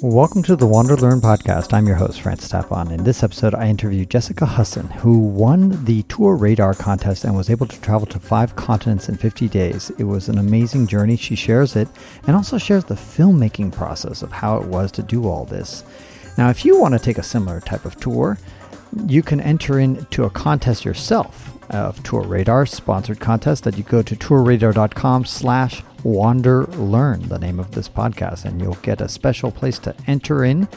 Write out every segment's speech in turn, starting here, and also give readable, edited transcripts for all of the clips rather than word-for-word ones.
Welcome to the WanderLearn-Podcast. I'm your host, Francis Tapon. In this episode, I interview Jessica Husson, who won the TourRadar contest and was able to travel to 5 continents in 50 days. It was an amazing journey. She shares it and also shares the filmmaking process of how it was to do all this. Now, if you want to take a similar type of tour, you can enter into a contest yourself of TourRadar, sponsored contest that you go to tourradar.com/WanderLearn, the name of this podcast, and you'll get a special place to enter in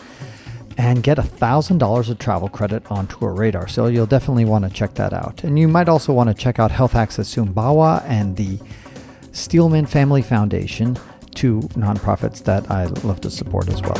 and get $1,000 of travel credit on TourRadar. So you'll definitely want to check that out. And you might also want to check out Health Access Sumbawa and the Steelman Family Foundation, 2 nonprofits that I love to support as well.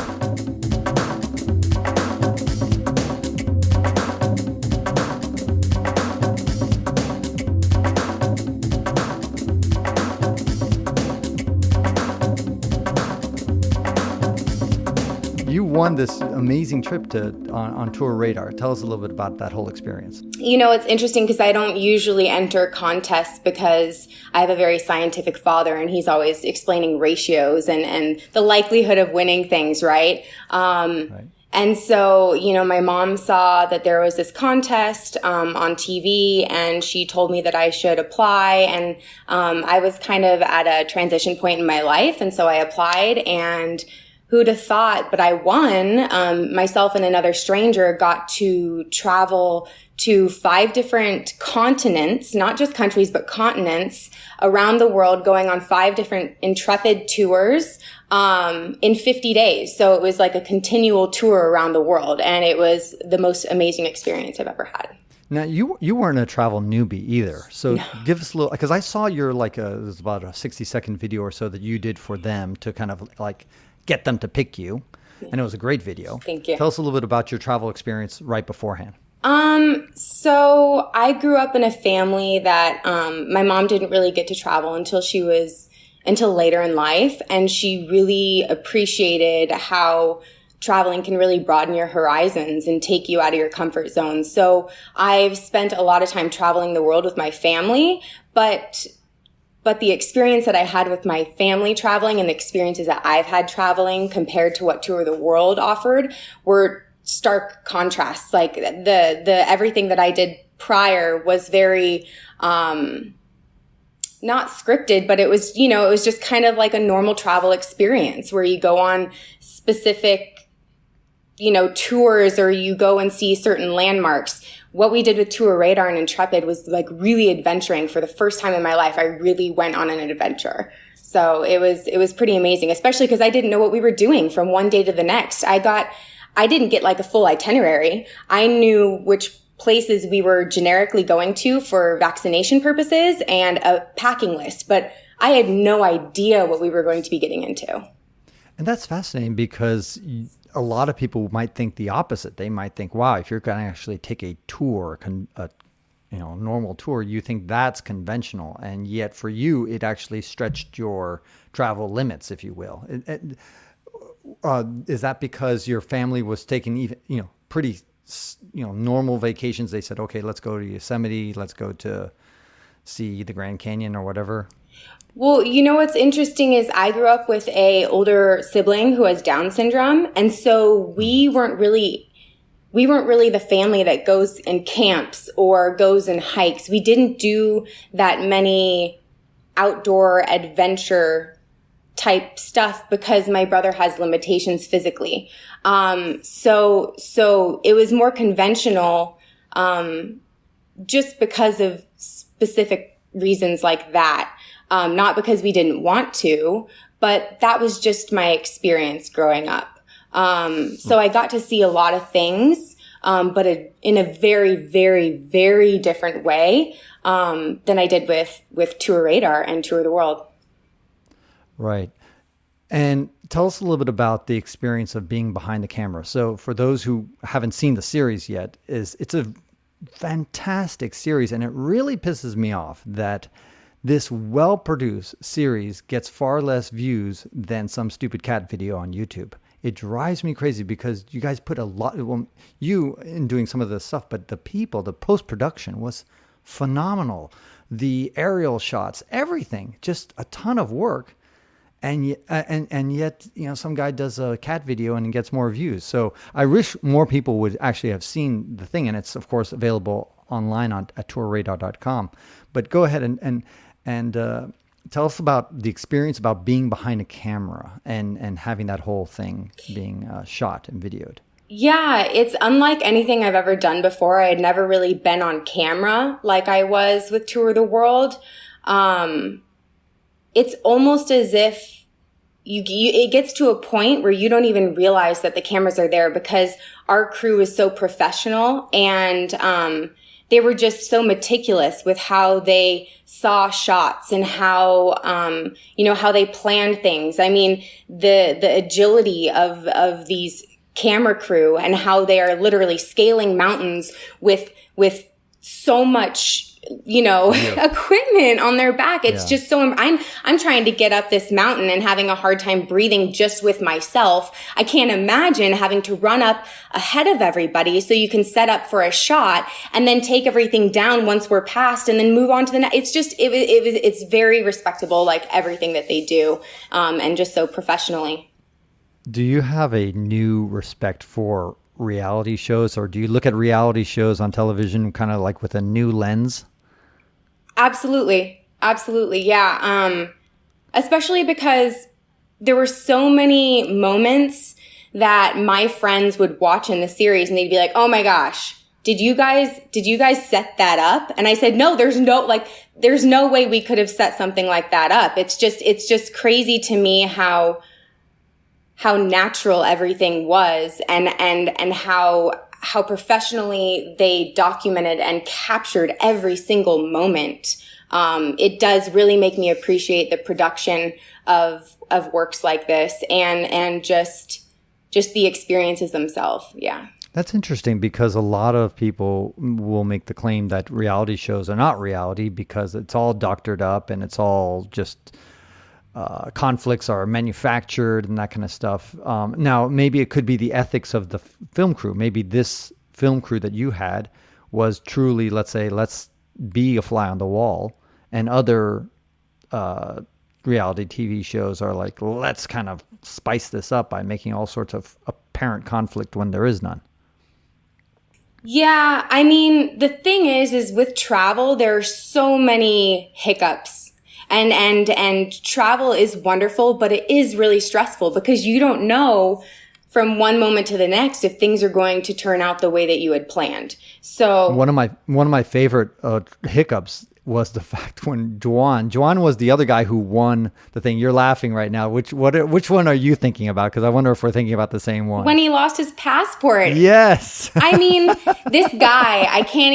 You won this amazing trip on TourRadar. Tell us a little bit about that whole experience. You know, it's interesting because I don't usually enter contests because I have a very scientific father and he's always explaining ratios and the likelihood of winning things, right? Right. And so, you know, my mom saw that there was this contest on TV and she told me that I should apply. And I was kind of at a transition point in my life. And so I applied, and who'd have thought, but I won. Myself and another stranger got to travel to 5 different continents, not just countries, but continents around the world, going on 5 different intrepid tours in 50 days. So it was like a continual tour around the world, and it was the most amazing experience I've ever had. Now, you weren't a travel newbie either. So No. give us a little, because I saw your it was about a 60-second video or so that you did for them to kind of like get them to pick you. And it was a great video. Thank you. Tell us a little bit about your travel experience right beforehand. So I grew up in a family that my mom didn't really get to travel until later in life. And she really appreciated how traveling can really broaden your horizons and take you out of your comfort zone. So I've spent a lot of time traveling the world with my family, but the experience that I had with my family traveling and the experiences that I've had traveling compared to what Tour of the World offered were stark contrasts. Like the everything that I did prior was very, not scripted, but it was, you know, it was just kind of like a normal travel experience where you go on specific, you know, tours, or you go and see certain landmarks. What we did with TourRadar and Intrepid was like really adventuring. For the first time in my life, I really went on an adventure. So it was pretty amazing, especially because I didn't know what we were doing from one day to the next. I didn't get like a full itinerary. I knew which places we were generically going to for vaccination purposes and a packing list, but I had no idea what we were going to be getting into. And that's fascinating because a lot of people might think the opposite. They might think, wow, if you're going to actually take a tour, a normal tour, you think that's conventional. And yet for you, it actually stretched your travel limits, if you will. Is that because your family was taking even, pretty, normal vacations? They said, okay, let's go to Yosemite. Let's go to see the Grand Canyon or whatever. Well, you know what's interesting is I grew up with a older sibling who has Down syndrome, and so we weren't really the family that goes and camps or goes and hikes. We didn't do that many outdoor adventure type stuff because my brother has limitations physically. So it was more conventional, just because of specific reasons like that. Not because we didn't want to, but that was just my experience growing up. So I got to see a lot of things, but in a very, very, very different way than I did with TourRadar and Tour of the World. Right. And tell us a little bit about the experience of being behind the camera. So for those who haven't seen the series yet, it's a fantastic series, and it really pisses me off that this well-produced series gets far less views than some stupid cat video on YouTube. It drives me crazy because you guys put a lot, you in doing some of this stuff, but the post-production was phenomenal. The aerial shots, everything, just a ton of work. and yet, some guy does a cat video and gets more views. So I wish more people would actually have seen the thing, and it's of course available online at TourRadar.com. But go ahead and tell us about the experience about being behind a camera and having that whole thing being shot and videoed. Yeah, it's unlike anything I've ever done before. I had never really been on camera like I was with Tour the World. It's almost as if it gets to a point where you don't even realize that the cameras are there, because our crew is so professional, and they were just so meticulous with how they saw shots and how how they planned things. I mean, the agility of these camera crew and how they are literally scaling mountains with so much equipment on their back. It's just so, I'm trying to get up this mountain and having a hard time breathing just with myself. I can't imagine having to run up ahead of everybody so you can set up for a shot and then take everything down once we're past and then move on to the next. It's just, it's very respectable, like everything that they do, and just so professionally. Do you have a new respect for reality shows, or do you look at reality shows on television kind of like with a new lens? Absolutely. Yeah. Especially because there were so many moments that my friends would watch in the series and they'd be like, "Oh my gosh, did you guys set that up?" And I said, "No, there's no way we could have set something like that up." It's just crazy to me how natural everything was, and how professionally they documented and captured every single moment. It does really make me appreciate the production of works like this and just the experiences themselves. Yeah. That's interesting, because a lot of people will make the claim that reality shows are not reality because it's all doctored up and it's all just conflicts are manufactured and that kind of stuff. Now, maybe it could be the ethics of the film crew. Maybe this film crew that you had was truly, let's be a fly on the wall, and other reality TV shows are like, let's kind of spice this up by making all sorts of apparent conflict when there is none. Yeah, I mean, the thing is with travel, there are so many hiccups. And travel is wonderful, but it is really stressful because you don't know from one moment to the next if things are going to turn out the way that you had planned. So one of my favorite hiccups was the fact when Joan was the other guy who won the thing. You're laughing right now. Which one are you thinking about? Because I wonder if we're thinking about the same one. When he lost his passport. Yes. I mean, this guy, I can't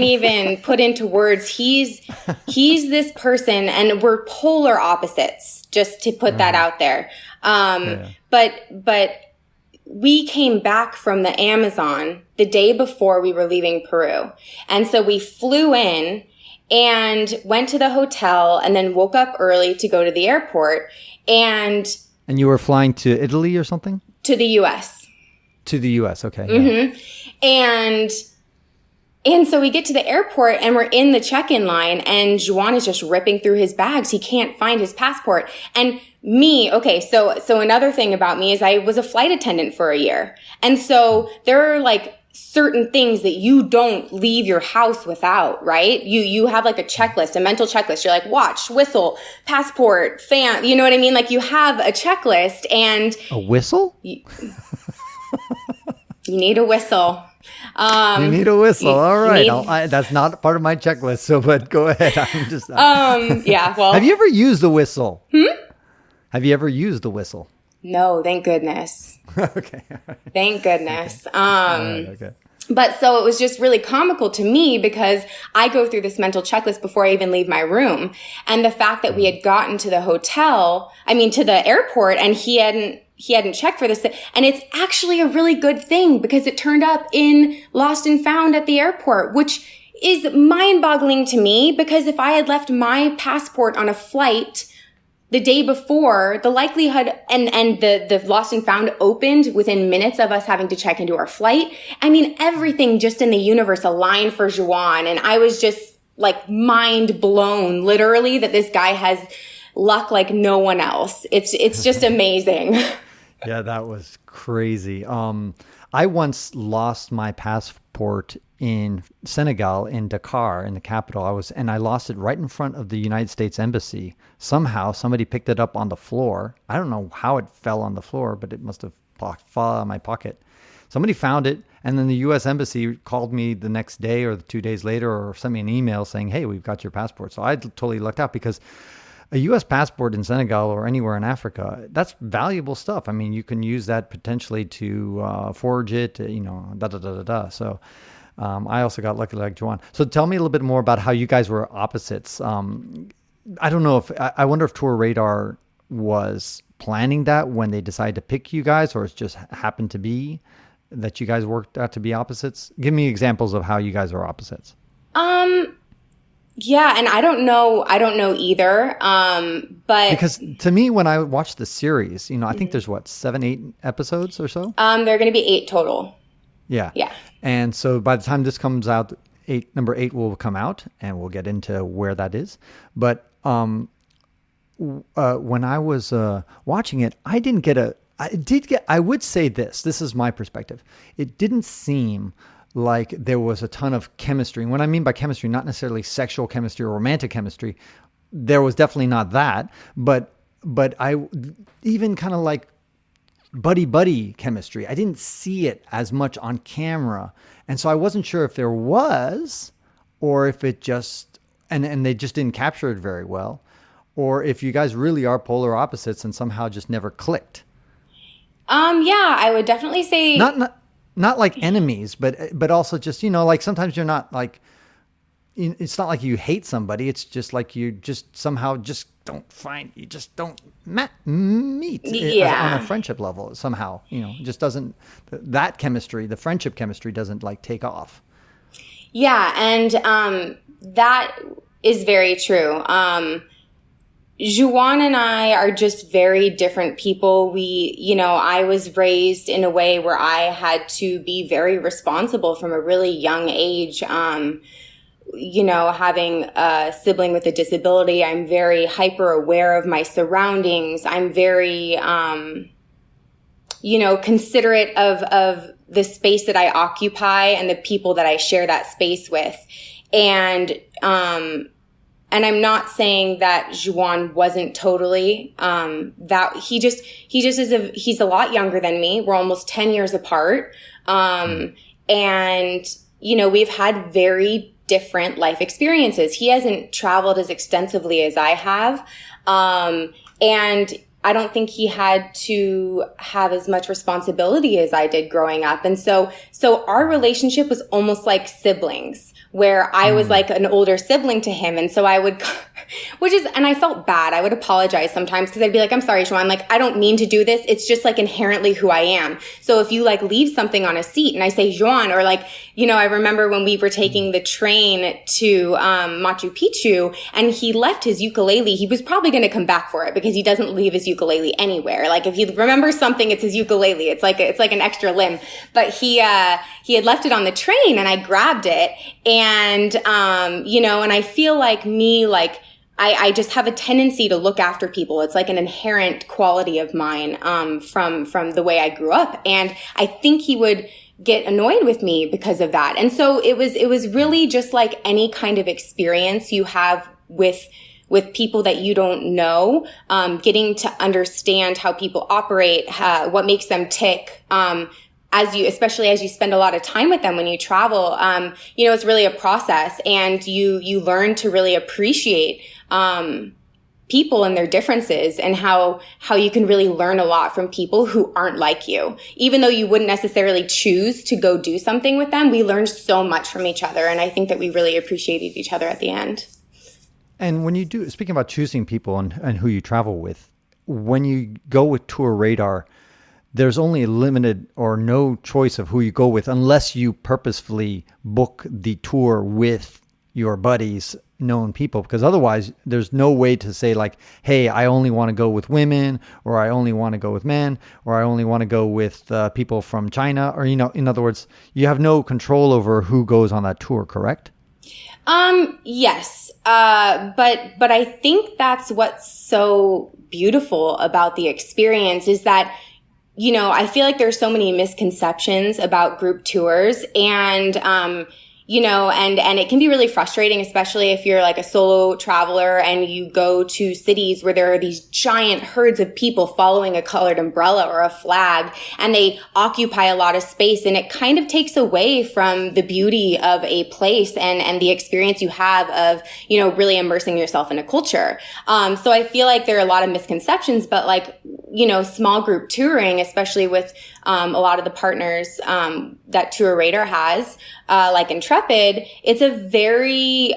even put into words. He's this person, and we're polar opposites, just to put that out there. But we came back from the Amazon the day before we were leaving Peru. And so we flew in and went to the hotel and then woke up early to go to the airport. And you were flying to Italy or something? To the U.S. To the U.S., okay. Mm-hmm. Yeah. And so we get to the airport and we're in the check-in line, and Joan is just ripping through his bags. He can't find his passport. And me, okay, so another thing about me is I was a flight attendant for a year. And so there are like certain things that you don't leave your house without, right? You have like a checklist, a mental checklist. You're like, watch, whistle, passport, fan, you know what I mean? Like you have a checklist, and a whistle? You need a whistle. You need a whistle. All right. That's not part of my checklist. So, but go ahead. I'm just. Yeah. Well. Have you ever used the whistle? Have you ever used the whistle? No, thank goodness. Okay. Right. Than't goodness. Okay. But so it was just really comical to me because I go through this mental checklist before I even leave my room. And the fact that we had gotten to the to the airport, and he hadn't checked for this. And it's actually a really good thing because it turned up in Lost and Found at the airport, which is mind-boggling to me, because if I had left my passport on a flight the day before, the likelihood, and the Lost and Found opened within minutes of us having to check into our flight. I mean, everything just in the universe aligned for Joan. And I was just like mind blown, literally, that this guy has luck like no one else. It's just amazing. Yeah, that was crazy. I once lost my passport in Senegal, in Dakar, in the capital. I lost it right in front of the United States Embassy. Somehow somebody picked it up on the floor. I don't know how it fell on the floor, but it must have fallen out of my pocket. Somebody found it, and then the U.S. Embassy called me the next day or 2 days later, or sent me an email saying, "Hey, we've got your passport." So I totally lucked out, because a U.S. passport in Senegal or anywhere in Africa, that's valuable stuff. I mean, you can use that potentially to forge it, So I also got lucky like Joan. So tell me a little bit more about how you guys were opposites. I don't know I wonder if TourRadar was planning that when they decided to pick you guys, or it just happened to be that you guys worked out to be opposites. Give me examples of how you guys are opposites. Yeah, and I don't know either. But because to me, when I watched the series, I think there's 7, 8 episodes or so. There are going to be 8 total. Yeah. Yeah. And so by the time this comes out, number 8 will come out, and we'll get into where that is. But when I was watching it, I would say this is my perspective. It didn't seem like there was a ton of chemistry. And what I mean by chemistry, not necessarily sexual chemistry or romantic chemistry. There was definitely not that, but I even kind of like buddy chemistry. I didn't see it as much on camera. And so I wasn't sure if there was, or if it just, and they just didn't capture it very well, or if you guys really are polar opposites and somehow just never clicked. Yeah, I would definitely say not like enemies, but also just, like sometimes you're not like, it's not like you hate somebody. It's just like you just somehow just you just don't meet on a friendship level somehow, just doesn't, that chemistry, the friendship chemistry doesn't like take off. Yeah. And, that is very true. Joan and I are just very different people. I was raised in a way where I had to be very responsible from a really young age. Having a sibling with a disability, I'm very hyper aware of my surroundings. I'm very, considerate of the space that I occupy and the people that I share that space with. And I'm not saying that Joan wasn't totally, that he's a lot younger than me. We're almost 10 years apart. And, we've had very different life experiences. He hasn't traveled as extensively as I have. And I don't think he had to have as much responsibility as I did growing up. And so our relationship was almost like siblings, where I was like an older sibling to him. And so I would, and I felt bad. I would apologize sometimes, because I'd be like, "I'm sorry, Joan, like, I don't mean to do this. It's just like inherently who I am." So if you like leave something on a seat and I say Joan, or like, I remember when we were taking the train to Machu Picchu and he left his ukulele, he was probably going to come back for it, because he doesn't leave his ukulele anywhere. Like if he remembers something, it's his ukulele. It's like an extra limb. But he had left it on the train, and I grabbed it, and and I feel like I just have a tendency to look after people. It's like an inherent quality of mine, from the way I grew up. And I think he would get annoyed with me because of that. And so it was really just like any kind of experience you have with people that you don't know, getting to understand how people operate, what makes them tick, especially as you spend a lot of time with them when you travel. It's really a process, and you learn to really appreciate, people and their differences, and how you can really learn a lot from people who aren't like you. Even though you wouldn't necessarily choose to go do something with them, we learned so much from each other. And I think that we really appreciated each other at the end. And when you do, speaking about choosing people and who you travel with, when you go with TourRadar, there's only a limited or no choice of who you go with, unless you purposefully book the tour with your buddies, known people, because otherwise there's no way to say like, "Hey, I only want to go with women," or "I only want to go with men," or "I only want to go with people from China," or, in other words, you have no control over who goes on that tour, correct? Yes. But I think that's what's so beautiful about the experience is that, I feel like there's so many misconceptions about group tours and, and it can be really frustrating, especially if you're like a solo traveler and you go to cities where there are these giant herds of people following a colored umbrella or a flag, and they occupy a lot of space, and it kind of takes away from the beauty of a place and the experience you have of, really immersing yourself in a culture. So I feel like there are a lot of misconceptions, but like, small group touring, especially with a lot of the partners that TourRadar has, like Intrepid, it's a very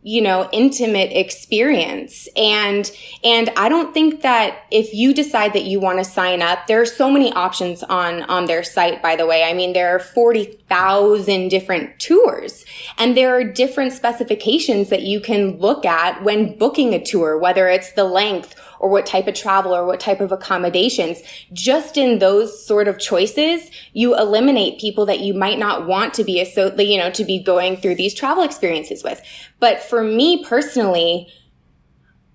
intimate experience. And I don't think that if you decide that you want to sign up, there are so many options on their site, by the way. I mean, there are 40,000 different tours, and there are different specifications that you can look at when booking a tour, whether it's the length or what type of travel or what type of accommodations. Just in those sort of choices, you eliminate people that you might not want to be to be going through these travel experiences with. But for me personally,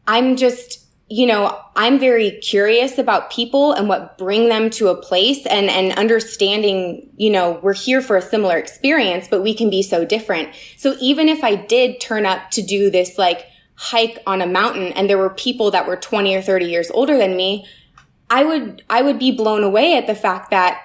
I'm just, I'm very curious about people and what bring them to a place and understanding, we're here for a similar experience, but we can be so different. So even if I did turn up to do this like hike on a mountain and there were people that were 20 or 30 years older than me, I would be blown away at the fact that,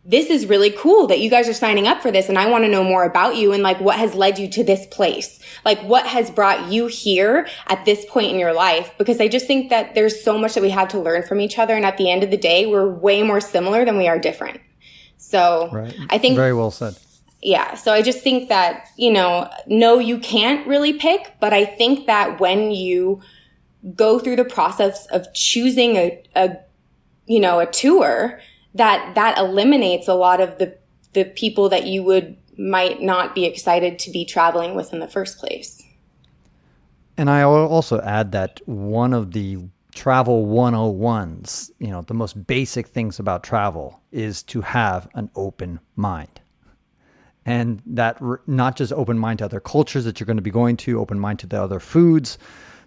this is really cool that you guys are signing up for this, and I want to know more about you and like what has led you to this place. Like what has brought you here at this point in your life? Because I just think that there's so much that we have to learn from each other, and at the end of the day, we're way more similar than we are different. So right. I think very well said. Yeah. So I just think that, no, you can't really pick, but I think that when you go through the process of choosing a tour, that eliminates a lot of the people that you might not be excited to be traveling with in the first place. And I will also add that one of the travel 101s, the most basic things about travel is to have an open mind. And that not just open mind to other cultures that you're going to be going to, open mind to the other foods,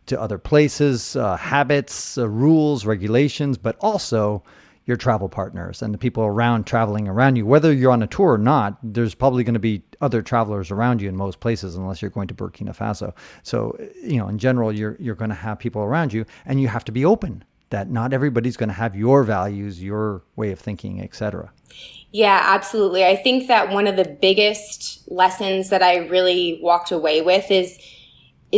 to other places, habits, rules, regulations, but also your travel partners and the people traveling around you. Whether you're on a tour or not, there's probably going to be other travelers around you in most places, unless you're going to Burkina Faso. So, in general, you're going to have people around you, and you have to be open that not everybody's going to have your values, your way of thinking, etc. Yeah, absolutely. I think that one of the biggest lessons that I really walked away with is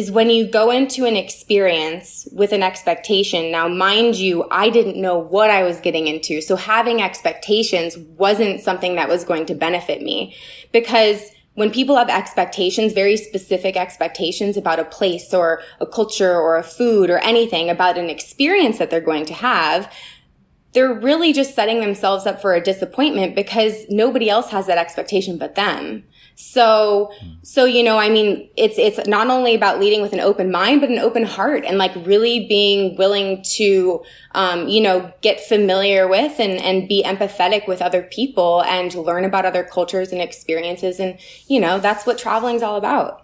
when you go into an experience with an expectation. Now, mind you, I didn't know what I was getting into. So having expectations wasn't something that was going to benefit me, because when people have expectations, very specific expectations about a place or a culture or a food or anything about an experience that they're going to have, they're really just setting themselves up for a disappointment because nobody else has that expectation but them. So, it's not only about leading with an open mind, but an open heart, and like really being willing to, get familiar with and be empathetic with other people and learn about other cultures and experiences. And, that's what traveling's all about.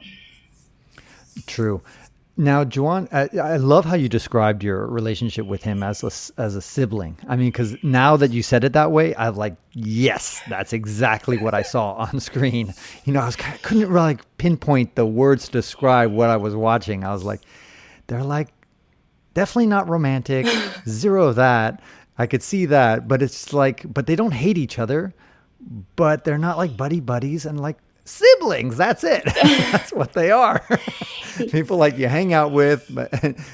True. Now, Joan, I love how you described your relationship with him as a sibling. I mean, because now that you said it that way, I'm like, yes, that's exactly what I saw on screen. Couldn't really pinpoint the words to describe what I was watching. I was like, they're like, definitely not romantic, zero of that. I could see that, but it's like, but they don't hate each other, but they're not like buddies and like siblings. That's it. That's what they are. People like you hang out with,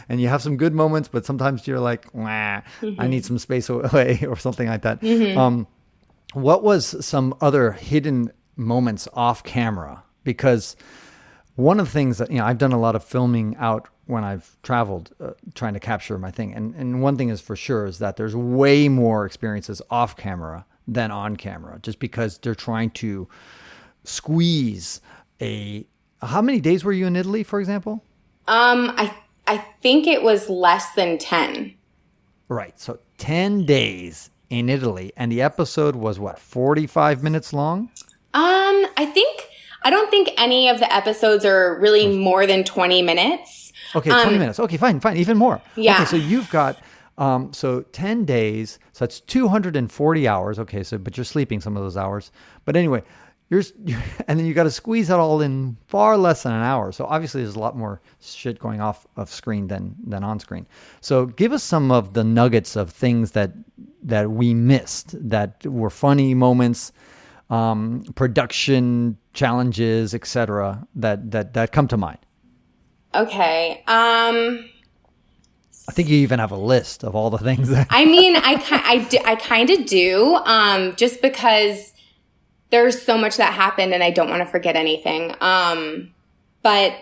and you have some good moments, but sometimes you're like, I need some space away or something like that. Mm-hmm. What was some other hidden moments off camera? Because one of the things that, I've done a lot of filming out when I've traveled, trying to capture my thing. And one thing is for sure is that there's way more experiences off camera than on camera, just because they're trying to squeeze how many days were you in Italy, for example? I think it was less than 10. Right. So 10 days in Italy, and the episode was 45 minutes long? I don't think any of the episodes are really more than 20 minutes. Okay, 20 minutes. Okay, fine, even more. Yeah. Okay, so you've got, 10 days, so that's 240 hours. Okay, but you're sleeping some of those hours. But anyway, and then you got to squeeze that all in far less than an hour. So obviously there's a lot more shit going off of screen than on screen. So give us some of the nuggets of things that we missed, that were funny moments, production challenges, etc., that come to mind. Okay. I think you even have a list of all the things that I mean, I kind of do, just because there's so much that happened and I don't want to forget anything. But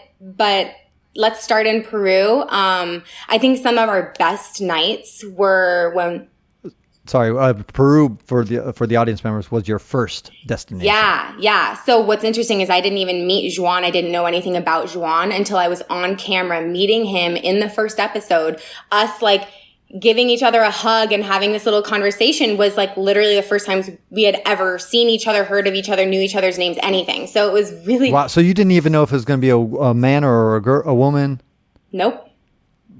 let's start in Peru. I think some of our best nights were when... Sorry, Peru, for the audience members, was your first destination. Yeah. So what's interesting is I didn't even meet Joan. I didn't know anything about Joan until I was on camera meeting him in the first episode. Us like giving each other a hug and having this little conversation was like literally the first times we had ever seen each other, heard of each other, knew each other's names, anything. So it was really... Wow. So you didn't even know if it was going to be a man or a woman? Nope.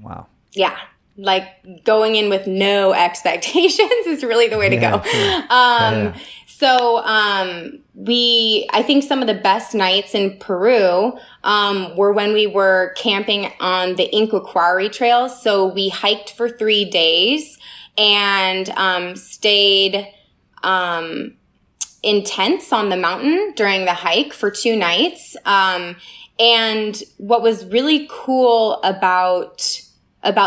Wow. Yeah. Like going in with no expectations is really the way to go. Sure. So I think some of the best nights in Peru were when we were camping on the Inca Quarry trails. So we hiked for 3 days and stayed in tents on the mountain during the hike for 2 nights. And what was really cool about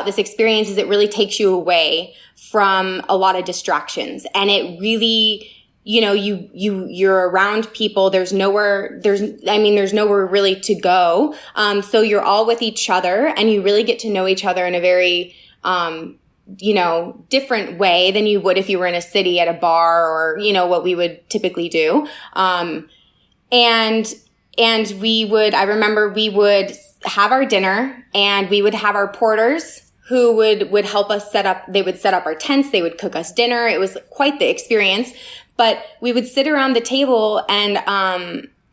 this experience is it really takes you away from a lot of distractions. And it really, you're around people. There's nowhere really to go. So you're all with each other and you really get to know each other in a very, different way than you would if you were in a city at a bar or, what we would typically do. I remember we would have our dinner and we would have our porters who would help us they would set up our tents. They would cook us dinner. It was quite the experience, but we would sit around the table and,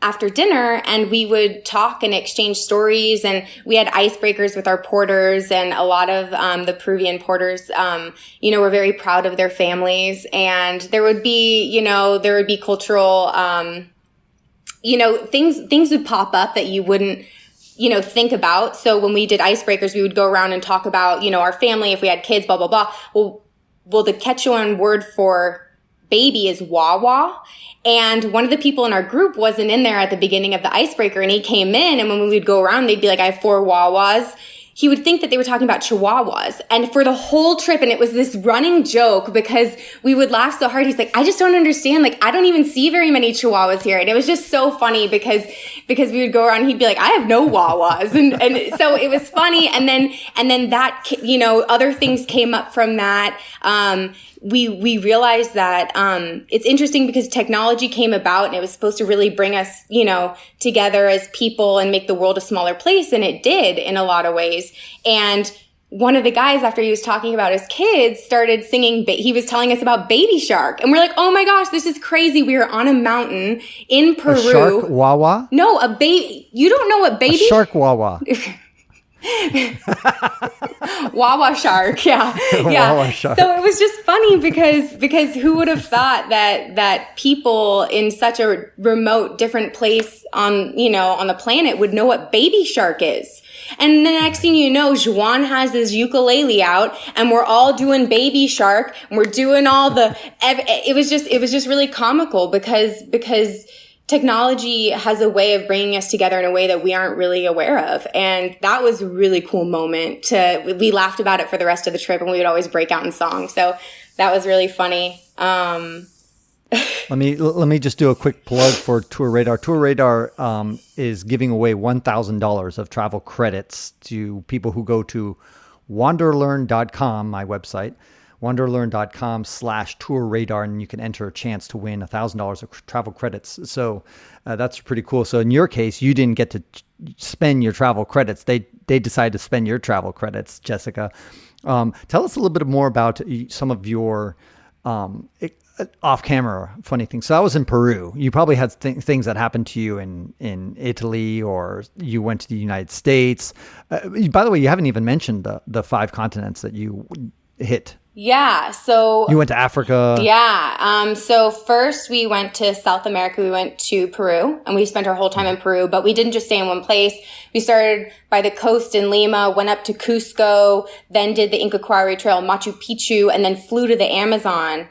after dinner and we would talk and exchange stories, and we had icebreakers with our porters, and a lot of, the Peruvian porters, were very proud of their families, and there would be cultural, things would pop up that you wouldn't, think about. So when we did icebreakers, we would go around and talk about, our family, if we had kids, blah, blah, blah. Well, the Quechuan word for baby is wawa. And one of the people in our group wasn't in there at the beginning of the icebreaker, and he came in, and when we would go around, they'd be like, I have 4 wawas. He would think that they were talking about chihuahuas. And for the whole trip, and it was this running joke because we would laugh so hard. He's like, I just don't understand. Like, I don't even see very many chihuahuas here. And it was just so funny because we would go around and he'd be like, I have no wawas. And so it was funny. And then that, other things came up from that. We realized that, it's interesting because technology came about and it was supposed to really bring us, together as people and make the world a smaller place. And it did in a lot of ways. And one of the guys, after he was talking about his kids, started singing, he was telling us about Baby Shark. And we're like, oh my gosh, this is crazy. We were on a mountain in Peru. A shark wawa? No, a baby. You don't know what baby? A shark wawa. Wawa shark, yeah. Wawa shark. So it was just funny because who would have thought that people in such a remote, different place on the planet would know what Baby Shark is. And the next thing you know, Joan has his ukulele out, and we're all doing Baby Shark, and we're doing all the. It was just really comical because technology has a way of bringing us together in a way that we aren't really aware of. And that was a really cool moment. We laughed about it for the rest of the trip, and we would always break out in song. So that was really funny. Let me just do a quick plug for TourRadar. TourRadar is giving away $1,000 of travel credits to people who go to WanderLearn.com, my website, WanderLearn.com/TourRadar, and you can enter a chance to win $1,000 of travel credits. So that's pretty cool. So in your case, you didn't get to spend your travel credits. They decided to spend your travel credits, Jessica. Tell us a little bit more about some of your off camera funny thing. So I was in Peru. You probably had things that happened to you in Italy, or you went to the United States. By the way, you haven't even mentioned the 5 continents that you hit. Yeah. So you went to Africa. Yeah. So first we went to South America. We went to Peru, and we spent our whole time in Peru, but we didn't just stay in one place. We started by the coast in Lima, went up to Cusco, then did the Inca Quarry Trail, Machu Picchu, and then flew to the Amazon.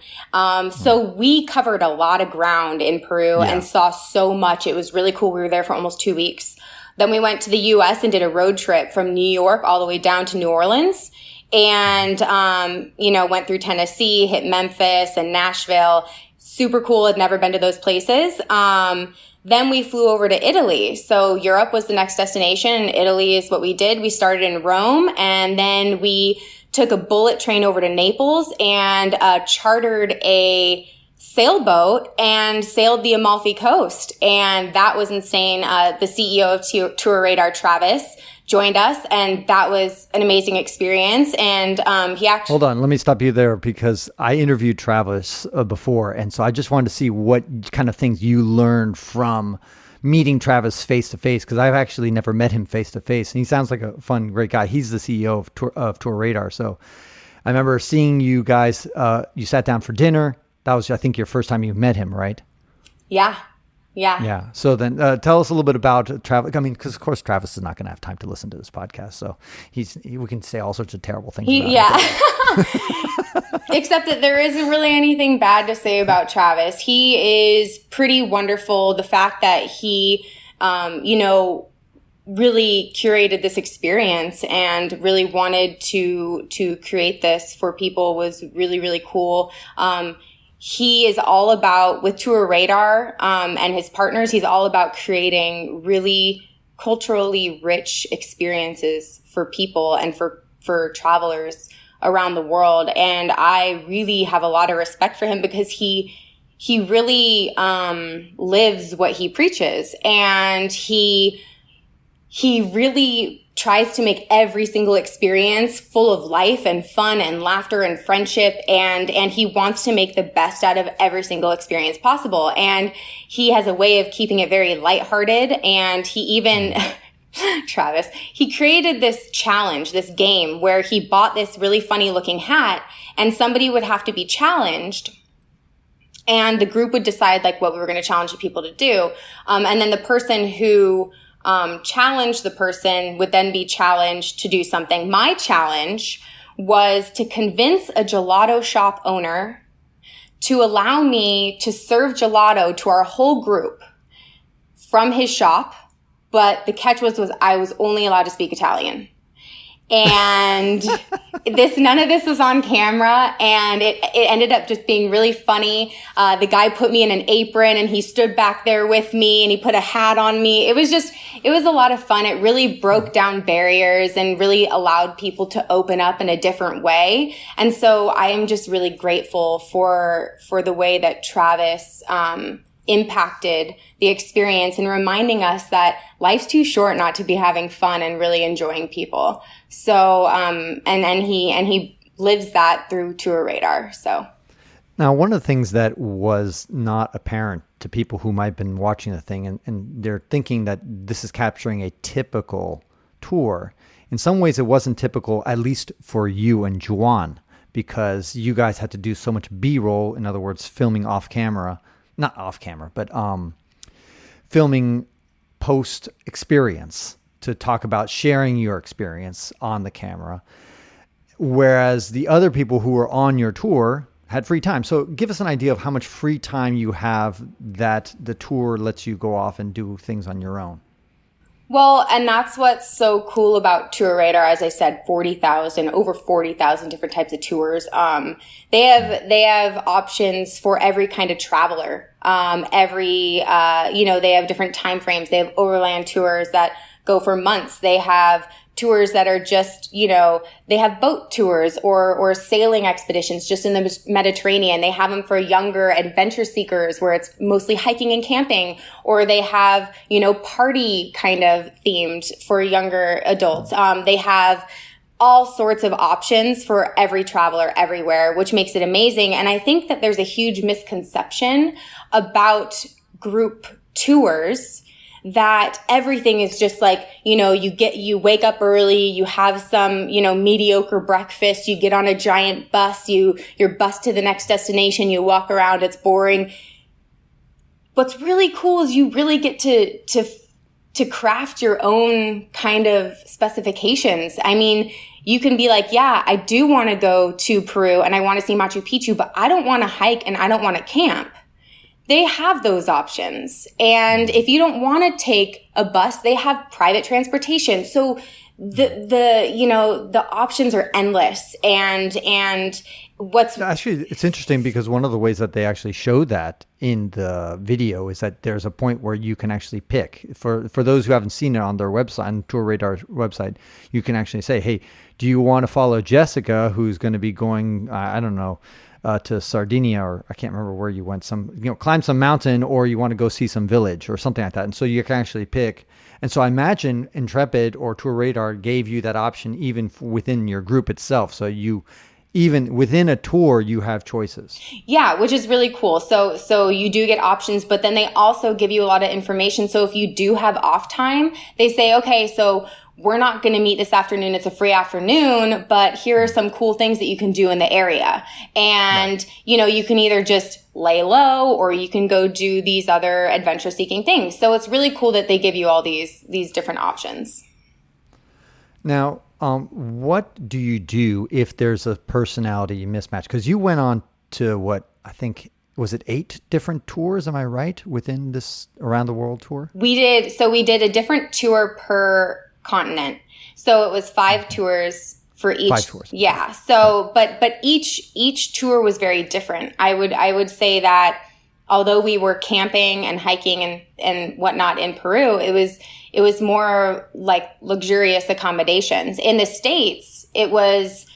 So we covered a lot of ground in Peru and saw so much. It was really cool. We were there for almost 2 weeks. Then we went to the US and did a road trip from New York all the way down to New Orleans. And, went through Tennessee, hit Memphis and Nashville. Super cool. Had never been to those places. Then we flew over to Italy. So Europe was the next destination. Italy is what we did. We started in Rome, and then we took a bullet train over to Naples and chartered a sailboat and sailed the Amalfi Coast. And that was insane. The CEO of TourRadar, Travis, joined us, and that was an amazing experience. And he actually... Hold on, let me stop you there, because I interviewed Travis before, and so I just wanted to see what kind of things you learned from meeting Travis face-to-face, because I've actually never met him face-to-face, and he sounds like a fun, great guy. He's the CEO of TourRadar. So I remember seeing you guys, you sat down for dinner. That was, I think, your first time you met him, right? Yeah. So then tell us a little bit about Travis. I mean, because of course Travis is not going to have time to listen to this podcast, so we can say all sorts of terrible things about him. Except that there isn't really anything bad to say about Travis. He is pretty wonderful. The fact that he, really curated this experience and really wanted to create this for people was really, really cool. He is all about, with TourRadar and his partners, he's all about creating really culturally rich experiences for people and for travelers around the world. And I really have a lot of respect for him, because he really lives what he preaches. And he really tries to make every single experience full of life and fun and laughter and friendship. And he wants to make the best out of every single experience possible. And he has a way of keeping it very lighthearted. And he even, Travis, he created this challenge, this game where he bought this really funny looking hat, and somebody would have to be challenged. And the group would decide like what we were going to challenge the people to do. And then the person who challenge the person would then be challenged to do something. My challenge was to convince a gelato shop owner to allow me to serve gelato to our whole group from his shop. But the catch was I was only allowed to speak Italian. And none of this was on camera, and it ended up just being really funny. The guy put me in an apron, and he stood back there with me, and he put a hat on me. It was a lot of fun. It really broke down barriers and really allowed people to open up in a different way. And so I am just really grateful for the way that Travis, impacted the experience and reminding us that life's too short not to be having fun and really enjoying people. So, and he lives that through TourRadar. So now, one of the things that was not apparent to people who might have been watching the thing, and they're thinking that this is capturing a typical tour. In some ways, it wasn't typical, at least for you and Joan, because you guys had to do so much B-roll. In other words, filming off camera. Not off camera, but filming post experience to talk about sharing your experience on the camera. Whereas the other people who were on your tour had free time. So give us an idea of how much free time you have that the tour lets you go off and do things on your own. Well, and that's what's so cool about TourRadar. As I said, over 40,000 different types of tours. They have options for every kind of traveler. They have different time frames. They have overland tours that go for months. They have tours that are just, they have boat tours or sailing expeditions just in the Mediterranean. They have them for younger adventure seekers where it's mostly hiking and camping, or they have, party kind of themed for younger adults. They have all sorts of options for every traveler everywhere, which makes it amazing. And I think that there's a huge misconception about group tours that everything is just like, you wake up early, you have some, mediocre breakfast, you get on a giant bus, you're bused to the next destination, you walk around, it's boring. What's really cool is you really get to craft your own kind of specifications. I mean, you can be like, yeah, I do want to go to Peru and I want to see Machu Picchu, but I don't want to hike and I don't want to camp. They have those options. And if you don't want to take a bus, they have private transportation. So the options are endless. And what's actually, it's interesting because one of the ways that they actually show that in the video is that there's a point where you can actually pick. For those who haven't seen it on their website, on TourRadar's website, you can actually say, hey, do you want to follow Jessica, who's going to be going, to Sardinia, or I can't remember where you went, climb some mountain, or you want to go see some village or something like that. And so you can actually pick. And so I imagine Intrepid or TourRadar gave you that option even within your group itself. So even within a tour, you have choices. Yeah, which is really cool. So you do get options, but then they also give you a lot of information. So if you do have off time, they say, okay, so we're not going to meet this afternoon. It's a free afternoon, but here are some cool things that you can do in the area. And, you can either just lay low or you can go do these other adventure seeking things. So it's really cool that they give you all these different options. Now, what do you do if there's a personality mismatch? Because you went on to what I think, was it 8 different tours? Am I right? Within this around the world tour? We did a different tour per continent. So it was 5 tours for each. 5 tours. Yeah. So, but each tour was very different. I would say that although we were camping and hiking and whatnot in Peru, it was more like luxurious accommodations. In the States, it was,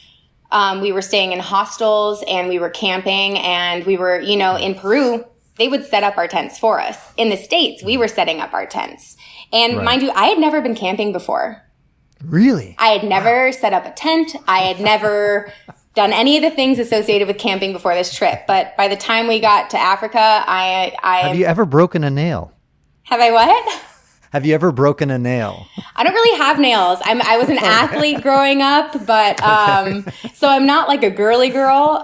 we were staying in hostels and we were camping and we were, in Peru, they would set up our tents for us. In the States, we were setting up our tents. And mind you, I had never been camping before. Really? I had never set up a tent. I had never done any of the things associated with camping before this trip. But by the time we got to Africa, Have you ever broken a nail? Have I what? Have you ever broken a nail? I don't really have nails. I was an athlete growing up, but so I'm not like a girly girl.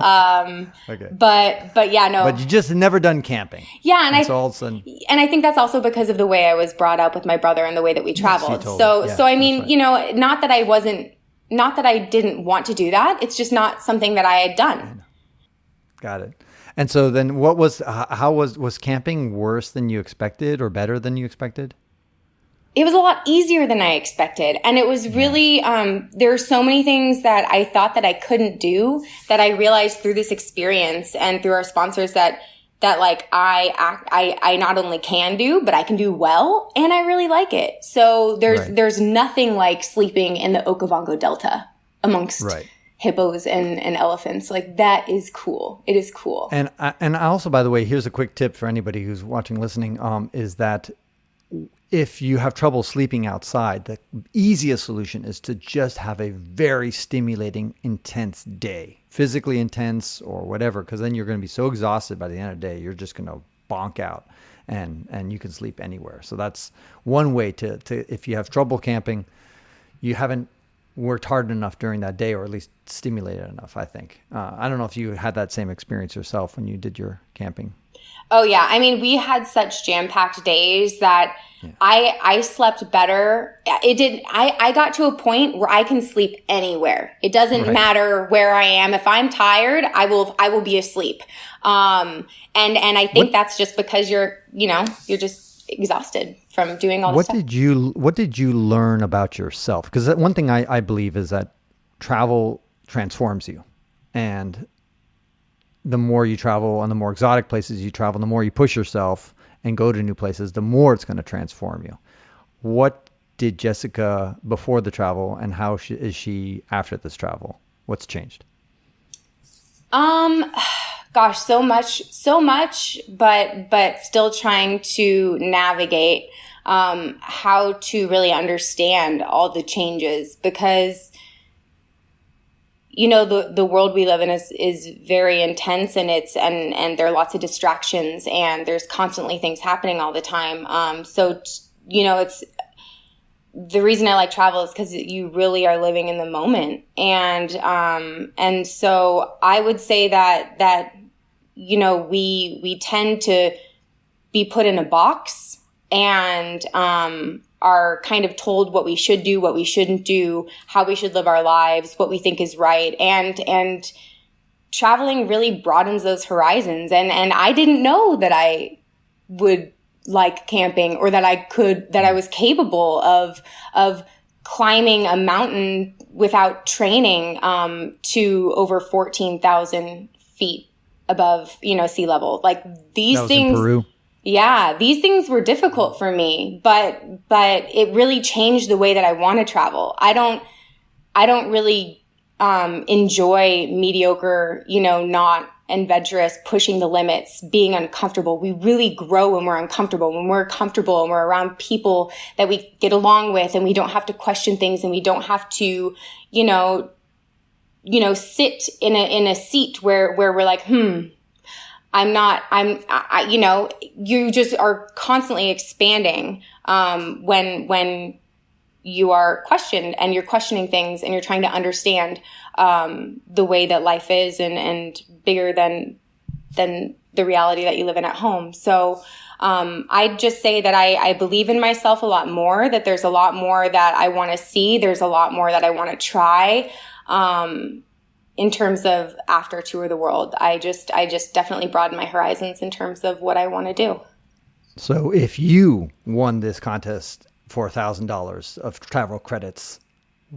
Okay. But yeah, no. But you just never done camping. Yeah, and so all of a sudden, and I think that's also because of the way I was brought up with my brother and the way that we traveled. Yes, so I mean, right. Not that I didn't want to do that. It's just not something that I had done. Got it. And so then, how was camping worse than you expected or better than you expected? It was a lot easier than I expected. And it was really, there are so many things that I thought that I couldn't do that I realized through this experience and through our sponsors that like I not only can do, but I can do well. And I really like it. So there's nothing like sleeping in the Okavango Delta amongst hippos and elephants. Like that is cool. It is cool. And I also, by the way, here's a quick tip for anybody who's watching, listening, is that if you have trouble sleeping outside, the easiest solution is to just have a very stimulating, intense day, physically intense or whatever, because then you're going to be so exhausted by the end of the day, you're just going to bonk out and you can sleep anywhere. So that's one way to if you have trouble camping, you haven't worked hard enough during that day, or at least stimulated enough, I think. I don't know if you had that same experience yourself when you did your camping. Oh yeah. I mean, we had such jam-packed days that I slept better. I got to a point where I can sleep anywhere. It doesn't matter where I am. If I'm tired, I will be asleep. And I think that's just because you're just exhausted from doing all this stuff. What did you learn about yourself? Because one thing I believe is that travel transforms you. And the more you travel and the more exotic places you travel, the more you push yourself and go to new places, the more it's going to transform you. What did Jessica before the travel, and how is she after this travel? What's changed? Gosh, so much, but still trying to navigate how to really understand all the changes, because the world we live in is very intense, and and there are lots of distractions, and there's constantly things happening all the time. So it's the reason I like travel is because you really are living in the moment. And so I would say that we tend to be put in a box and are kind of told what we should do, what we shouldn't do, how we should live our lives, what we think is right. And traveling really broadens those horizons. And I didn't know that I would like camping, or that I was capable of climbing a mountain without training, to over 14,000 feet above, sea level. Like these that was things. in Peru. Yeah, these things were difficult for me, but it really changed the way that I want to travel. I don't really enjoy mediocre, not adventurous, pushing the limits, being uncomfortable. We really grow when we're uncomfortable, when we're comfortable and we're around people that we get along with, and we don't have to question things, and we don't have to, sit in a seat where we're like, you just are constantly expanding, when you are questioned, and you're questioning things, and you're trying to understand, the way that life is, and bigger than the reality that you live in at home. So, I'd just say that I believe in myself a lot more, that there's a lot more that I want to see. There's a lot more that I want to try. In terms of after tour the world, I just definitely broaden my horizons in terms of what I want to do. So if you won this contest for $1,000 of travel credits,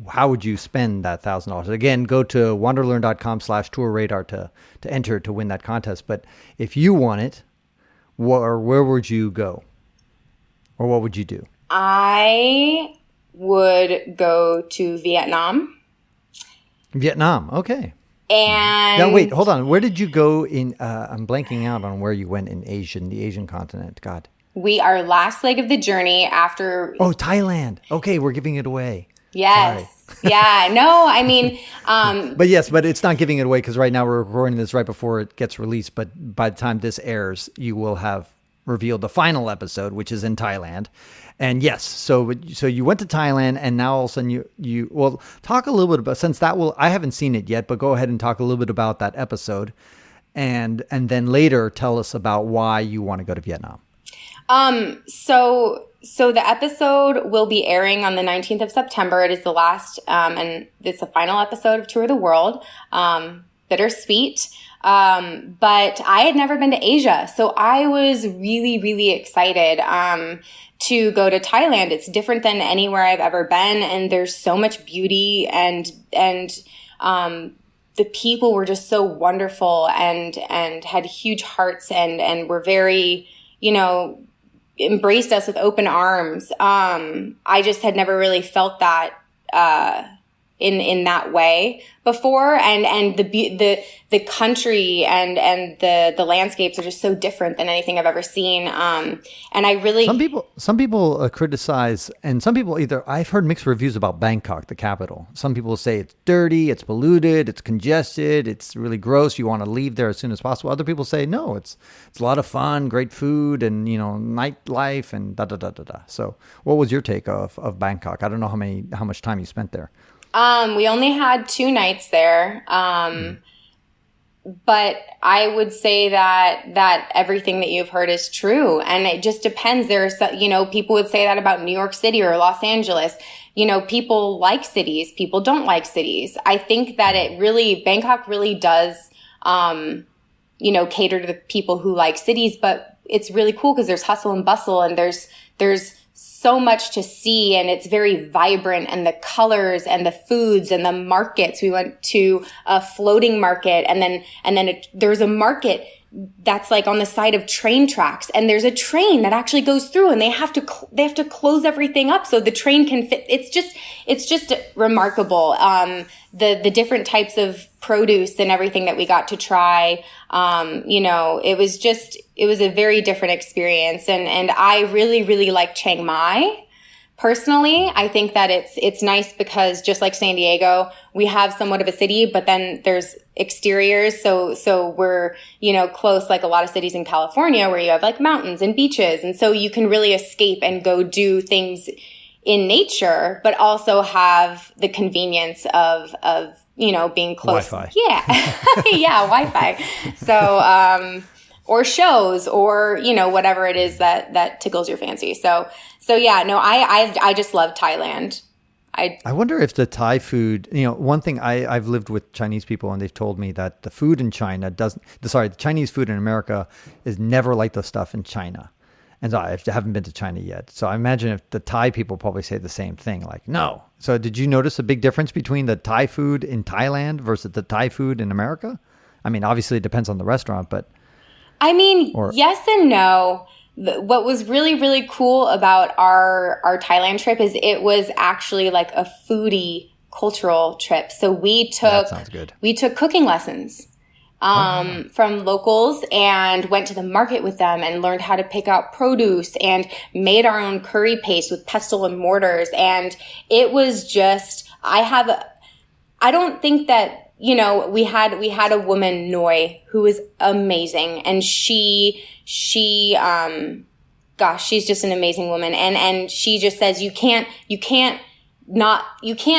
how would you spend that $1,000? Again, go to WanderLearn.com/TourRadar to enter to win that contest. But if you won it, where would you go? Or what would you do? I would go to Vietnam. Vietnam, okay. And now, wait, hold on. Where did you go in? I'm blanking out on where you went in the Asian continent. God. We are last leg of the journey after. Oh, Thailand. Okay, we're giving it away. Yes. Yeah. No, I mean. But it's not giving it away because right now we're recording this right before it gets released. But by the time this airs, you will have revealed the final episode, which is in Thailand. And yes, so you went to Thailand, and now all of a sudden you talk a little bit about, since I haven't seen it yet, but go ahead and talk a little bit about that episode, and then later tell us about why you want to go to Vietnam. So the episode will be airing on the 19th of September. It is the last, and it's the final episode of Tour of the World. Bittersweet. But I had never been to Asia, so I was really, really excited, to go to Thailand. It's different than anywhere I've ever been, and there's so much beauty, and the people were just so wonderful, and had huge hearts, and were very, embraced us with open arms. I just had never really felt that, in that way before, and the country and the landscapes are just so different than anything I've ever seen. And I really some people criticize, and some people I've heard mixed reviews about Bangkok, the capital. Some people say it's dirty, it's polluted, it's congested, it's really gross. You want to leave there as soon as possible. Other people say no, it's a lot of fun, great food, and nightlife, and da da da da da. So, what was your take of Bangkok? I don't know how much time you spent there. We only had 2 nights there. But I would say that everything that you've heard is true. And it just depends. There's, people would say that about New York City or Los Angeles. People like cities. People don't like cities. I think that Bangkok really does, cater to the people who like cities, but it's really cool because there's hustle and bustle, and there's so much to see, and it's very vibrant, and the colors and the foods and the markets. We went to a floating market, and then there's a market that's like on the side of train tracks, and there's a train that actually goes through, and they have to close everything up so the train can fit. It's just remarkable. The different types of produce and everything that we got to try. It was a very different experience. And I really, really like Chiang Mai, Personally, I think that it's nice because just like San Diego, we have somewhat of a city, but then there's exteriors. So we're, close like a lot of cities in California where you have like mountains and beaches. And so you can really escape and go do things in nature, but also have the convenience of being close. Wi-Fi. Yeah. Yeah. Wi-Fi. So, or shows or, whatever it is that tickles your fancy. So yeah, no, I just love Thailand. I wonder if the Thai food, one thing I've lived with Chinese people and they've told me that the food in China the Chinese food in America is never like the stuff in China. And so I haven't been to China yet. So I imagine if the Thai people probably say the same thing, like, no. So did you notice a big difference between the Thai food in Thailand versus the Thai food in America? I mean, obviously it depends on the restaurant, but. I mean, yes and no. What was really, really cool about our Thailand trip is it was actually like a foodie cultural trip. So we took cooking lessons from locals and went to the market with them and learned how to pick out produce and made our own curry paste with pestle and mortars. And it was just, I don't think that, we had a woman, Noi, who was amazing. And she's just an amazing woman. And she just says, you can't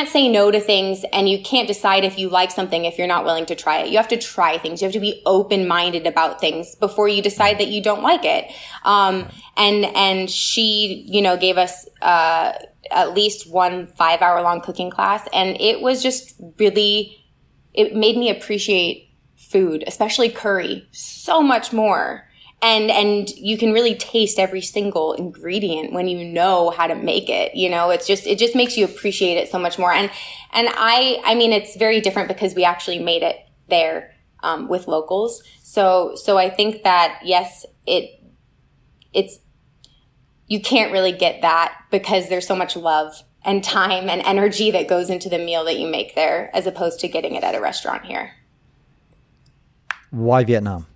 say no to things, and you can't decide if you like something if you're not willing to try it. You have to try things. You have to be open-minded about things before you decide that you don't like it. And she, gave us, at least one 5-hour-long cooking class. And it was just really, it made me appreciate food, especially curry, so much more. And you can really taste every single ingredient when you know how to make it. It just makes you appreciate it so much more. And I mean, it's very different because we actually made it there, with locals. So I think that, yes, it's, you can't really get that because there's so much love and time and energy that goes into the meal that you make there as opposed to getting it at a restaurant here. Why Vietnam?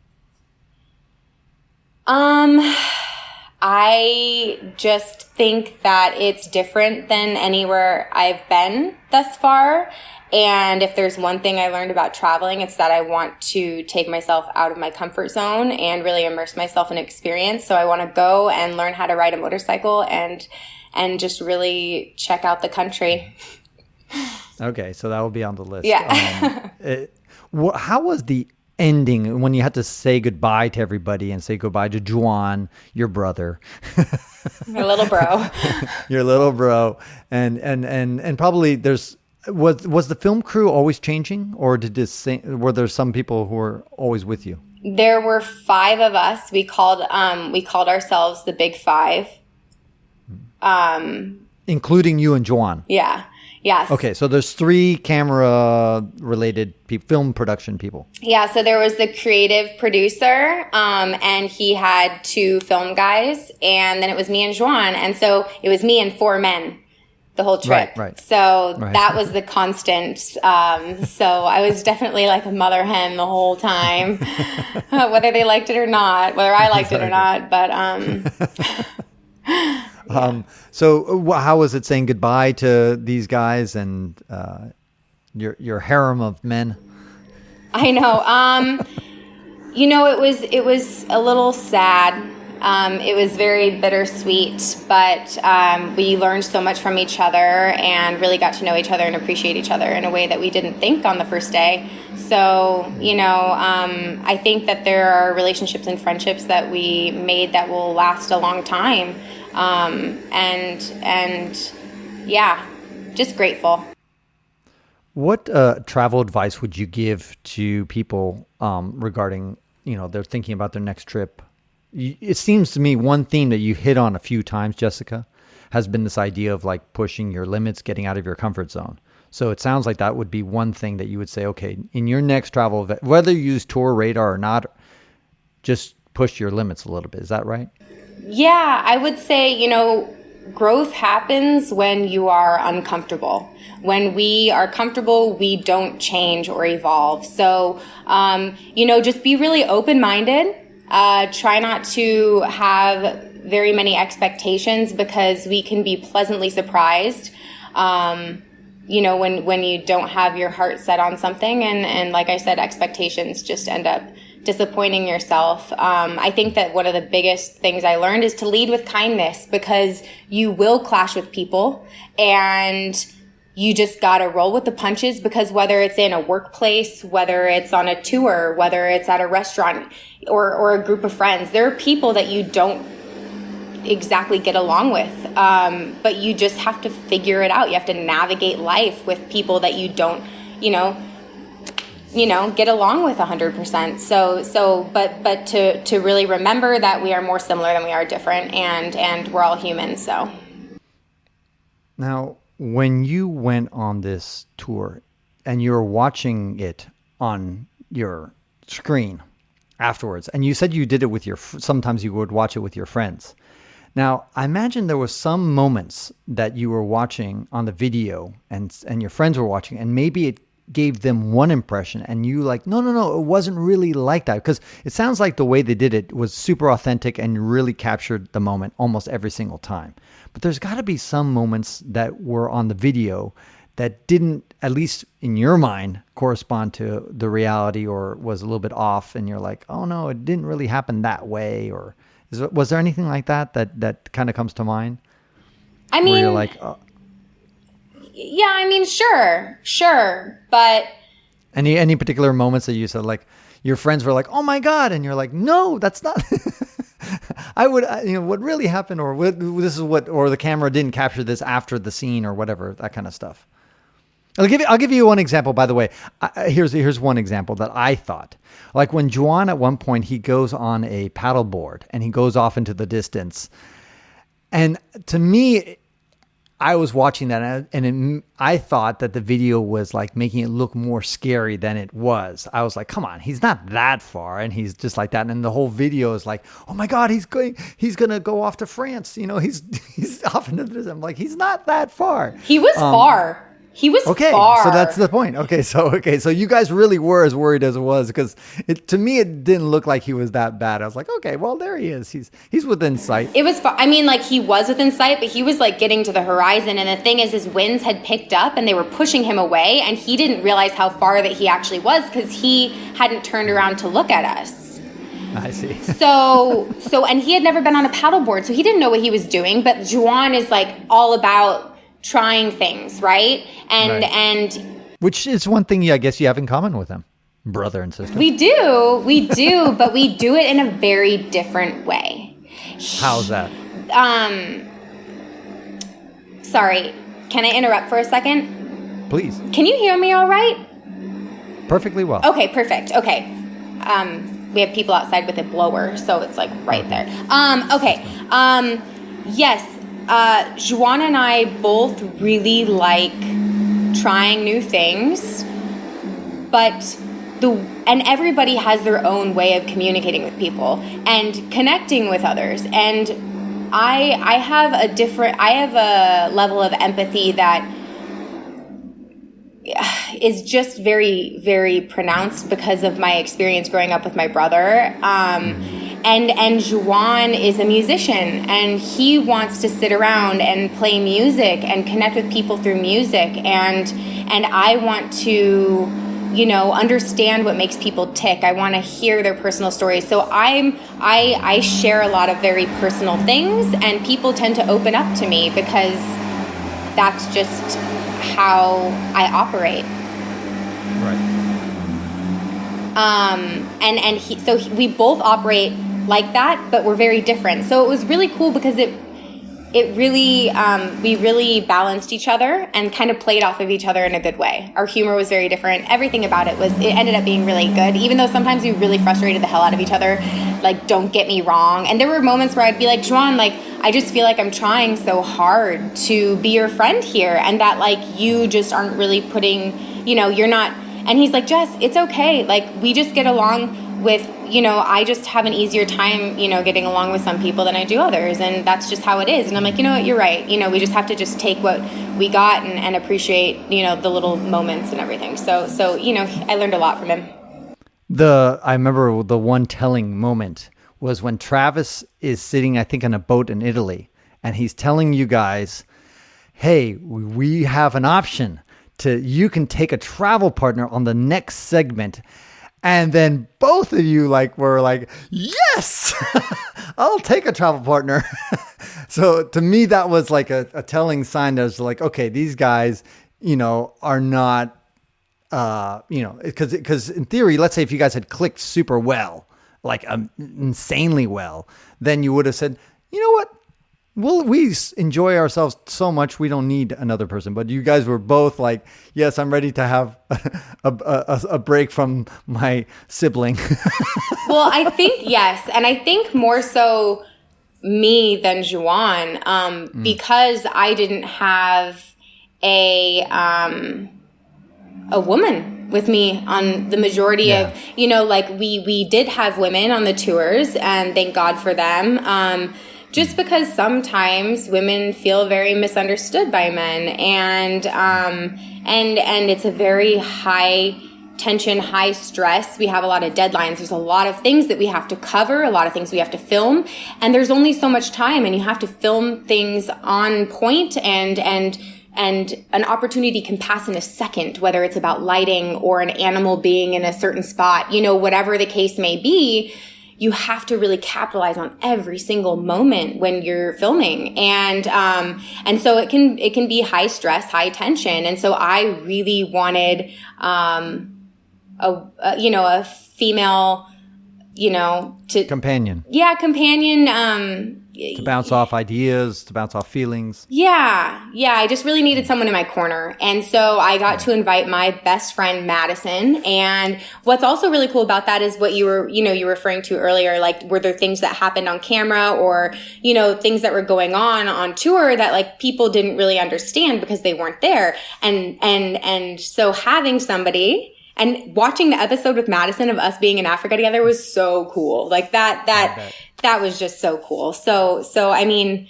I just think that it's different than anywhere I've been thus far. And if there's one thing I learned about traveling, it's that I want to take myself out of my comfort zone and really immerse myself in experience. So I want to go and learn how to ride a motorcycle and just really check out the country. Okay, so that will be on the list. Yeah. How was the ending when you had to say goodbye to everybody and say goodbye to Joan, your brother, my little bro, your little bro, and probably was the film crew always changing, or were there some people who were always with you? There were 5 of us. We called ourselves the Big Five, including you and Joan. Yeah. Yes. Okay, so there's 3 camera-related film production people. Yeah, so there was the creative producer, and he had 2 film guys, and then it was me and Joan, and so it was me and 4 men the whole trip. Right. So that was the constant. So I was definitely like a mother hen the whole time, whether they liked it or not, whether I liked it or not, but... So how was it saying goodbye to these guys and your harem of men? I know. It was a little sad. It was very bittersweet, but we learned so much from each other and really got to know each other and appreciate each other in a way that we didn't think on the first day. So, I think that there are relationships and friendships that we made that will last a long time. And yeah, just grateful. What travel advice would you give to people regarding, they're thinking about their next trip? It seems to me one theme that you hit on a few times, Jessica, has been this idea of like pushing your limits, getting out of your comfort zone. So it sounds like that would be one thing that you would say, okay, in your next travel event, whether you use TourRadar or not, just push your limits a little bit. Is that right? Yeah, I would say, growth happens when you are uncomfortable. When we are comfortable, we don't change or evolve. So, just be really open-minded. Try not to have very many expectations, because we can be pleasantly surprised, when you don't have your heart set on something. And like I said, expectations just end up disappointing yourself. I think that one of the biggest things I learned is to lead with kindness, because you will clash with people, and you just got to roll with the punches, because whether it's in a workplace, whether it's on a tour, whether it's at a restaurant or a group of friends, there are people that you don't exactly get along with. But you just have to figure it out. You have to navigate life with people that you don't, get along with 100%. But to really remember that we are more similar than we are different, and we're all human. So now, when you went on this tour and you were watching it on your screen afterwards, and you said you did it with sometimes you would watch it with your friends. Now, I imagine there was some moments that you were watching on the video and your friends were watching, and maybe it gave them one impression and you like, no, it wasn't really like that. Because it sounds like the way they did it was super authentic and really captured the moment almost every single time. But there's got to be some moments that were on the video that didn't, at least in your mind, correspond to the reality, or was a little bit off, and you're like, oh no, it didn't really happen that way. Or was there anything like that kind of comes to mind? I mean, where you're like, oh. Yeah, I mean, sure. But any particular moments that you said, like, your friends were like, oh my God, and you're like, no, that's not, what really happened, or or the camera didn't capture this after the scene, or whatever, that kind of stuff. I'll give you one example, by the way. Here's one example that I thought. Like when Joan, at one point, he goes on a paddleboard and he goes off into the distance. And to me, I was watching that, and I thought that the video was like making it look more scary than it was. I was like, come on, he's not that far, and he's just like that. And then the whole video is like, oh my God, he's gonna go off to France. He's off into this. I'm like, he's not that far. He was far. He was far. So that's the point. So you guys really were as worried as it was, because to me it didn't look like he was that bad. I was like, okay, well, there he is. He's within sight. It was far. I mean, like, he was within sight, but he was like getting to the horizon. And the thing is, his winds had picked up and they were pushing him away, and he didn't realize how far that he actually was, because he hadn't turned around to look at us. I see. So, and he had never been on a paddleboard, so he didn't know what he was doing. But Joan is like all about trying things, right? And which is one thing I guess you have in common with him, brother and sister. We do, but we do it in a very different way. How's that? Sorry, can I interrupt for a second? Please. Can you hear me all right? Perfectly well. Okay, perfect. Okay. We have people outside with a blower, so it's like right there. Okay. Yes. Joan and I both really like trying new things, and everybody has their own way of communicating with people and connecting with others. And I have a level of empathy that is just very, very pronounced because of my experience growing up with my brother. And Joan is a musician, and he wants to sit around and play music and connect with people through music. And I want to, understand what makes people tick. I want to hear their personal stories. So I share a lot of very personal things, and people tend to open up to me because that's just how I operate. Right. And we both operate like that, but we're very different. So it was really cool because it really, we really balanced each other and kind of played off of each other in a good way. Our humor was very different. Everything about it ended up being really good, even though sometimes we really frustrated the hell out of each other. Like, don't get me wrong. And there were moments where I'd be like, Joan, like, I just feel like I'm trying so hard to be your friend here, and that, like, you just aren't really putting, you're not. And he's like, Jess, it's okay. Like, we just get along with, I just have an easier time, getting along with some people than I do others. And that's just how it is. And I'm like, you know what, you're right. We just have to just take what we got and appreciate, the little moments and everything. So, I learned a lot from him. I remember the one telling moment was when Travis is sitting, I think, on a boat in Italy, and he's telling you guys, hey, we have an option you can take a travel partner on the next segment. And then both of you were like, yes, I'll take a travel partner. So to me, that was like a telling sign that was like, okay, these guys, are not, because in theory, let's say if you guys had clicked super well, like insanely well, then you would have said, you know what? We enjoy ourselves so much we don't need another person. But you guys were both like, yes, I'm ready to have a break from my sibling. Well, I think yes, and I think more so me than Joan, because I didn't have a woman with me on the majority of, we did have women on the tours, and thank God for them. Just because sometimes women feel very misunderstood by men, and it's a very high tension, high stress. We have a lot of deadlines. There's a lot of things that we have to cover, a lot of things we have to film, and there's only so much time, and you have to film things on point, and an opportunity can pass in a second, whether it's about lighting or an animal being in a certain spot, whatever the case may be. You have to really capitalize on every single moment when you're filming. And so it can be high stress, high tension. And so I really wanted, a female, to companion. Yeah. Companion, to bounce off ideas, to bounce off feelings. Yeah. I just really needed someone in my corner. And so I got to invite my best friend, Madison. And what's also really cool about that is what you were referring to earlier, like, were there things that happened on camera or, things that were going on tour that people didn't really understand because they weren't there. And so having somebody and watching the episode with Madison of us being in Africa together was so cool. Like that was just so cool. So I mean,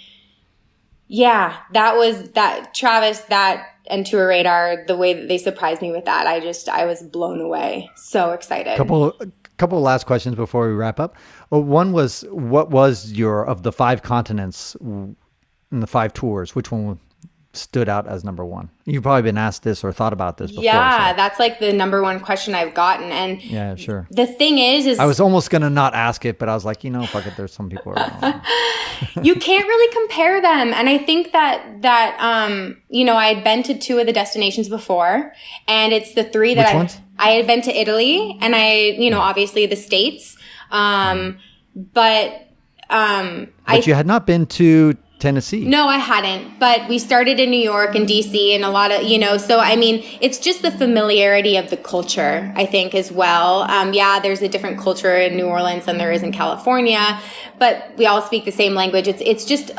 yeah, that Travis, and TourRadar, the way that they surprised me with that, I was blown away. So excited. Couple of last questions before we wrap up. Well, one was, what was of the 5 continents and the 5 tours, which one stood out as number one? You've probably been asked this or thought about this before. Yeah, so that's the number one question I've gotten. And yeah, sure. The thing is I was almost going to not ask it, but I was like, fuck it. There's some people around. You can't really compare them. And I think that I had been to 2 of the destinations before, and it's the 3 that I had been to Italy, and obviously the States. But you had not been to Tennessee. No, I hadn't. But we started in New York and DC and a lot of, so I mean, it's just the familiarity of the culture, I think, as well. There's a different culture in New Orleans than there is in California, but we all speak the same language. It's just,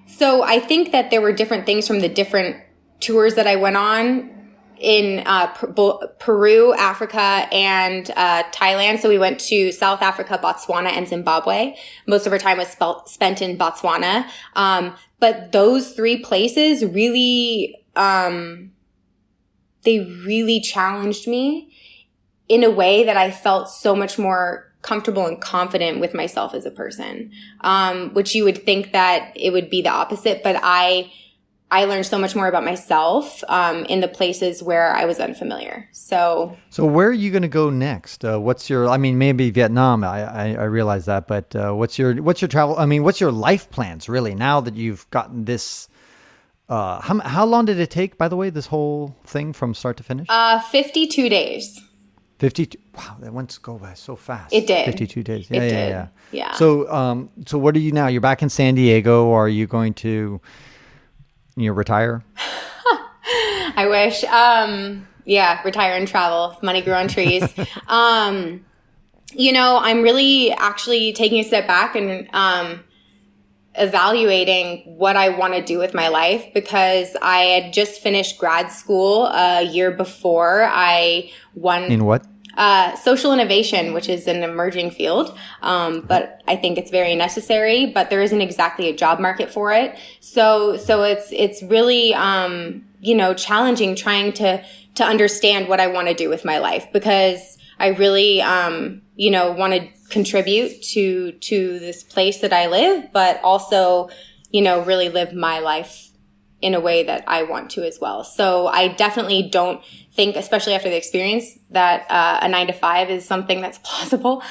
so I think that there were different things from the different tours that I went on in Peru, Africa, and Thailand. So we went to South Africa, Botswana, and Zimbabwe. Most of our time was spent in Botswana. But those 3 places really, they really challenged me in a way that I felt so much more comfortable and confident with myself as a person, which you would think that it would be the opposite. But I learned so much more about myself in the places where I was unfamiliar. So where are you going to go next? What's your? Maybe Vietnam. I realize that, but what's your travel? What's your life plans really now that you've gotten this? How long did it take, by the way, this whole thing from start to finish? 52 days. 52. Wow, that went to go by so fast. It did. 52 days. Yeah. So what are you now? You're back in San Diego, or are you going to? Retire? I wish. Retire and travel. Money grew on trees. I'm really actually taking a step back and evaluating what I want to do with my life, because I had just finished grad school a year before I won. In what? Social innovation, which is an emerging field. But I think it's very necessary, but there isn't exactly a job market for it. So it's really, challenging trying to understand what I want to do with my life, because I really, want to contribute to this place that I live, but also, really live my life in a way that I want to as well. So I definitely don't think, especially after the experience, that a 9-to-5 is something that's plausible.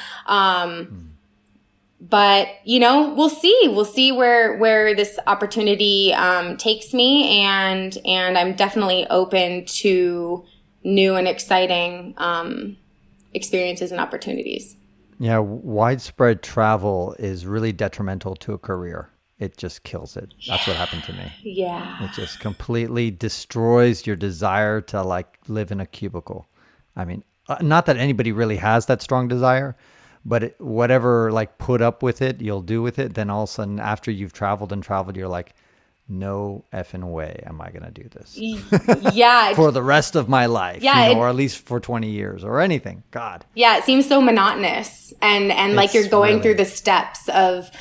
But, we'll see. We'll see where this opportunity takes me. And I'm definitely open to new and exciting experiences and opportunities. Yeah, widespread travel is really detrimental to a career. It just kills it. That's what happened to me. Yeah. It just completely destroys your desire to live in a cubicle. I mean, not that anybody really has that strong desire, but whatever put up with it, you'll do with it. Then all of a sudden, after you've traveled, you're like, no effing way am I going to do this. Yeah. For the rest of my life, yeah, or at least for 20 years or anything. God. Yeah, it seems so monotonous and you're going through the steps of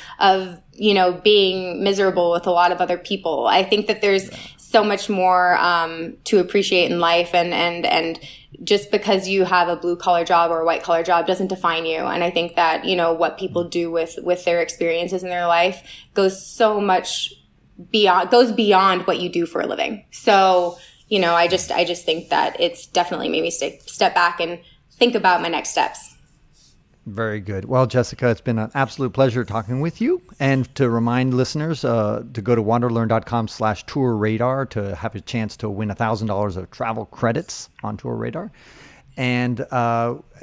being miserable with a lot of other people. I think that there's so much more to appreciate in life, and just because you have a blue collar job or a white collar job doesn't define you. And I think that, what people do with their experiences in their life goes beyond what you do for a living. So, I just think that it's definitely made me step back and think about my next steps. Very good. Well, Jessica, it's been an absolute pleasure talking with you. And to remind listeners to go to WanderLearn.com/TourRadar to have a chance to win $1,000 of travel credits on TourRadar. And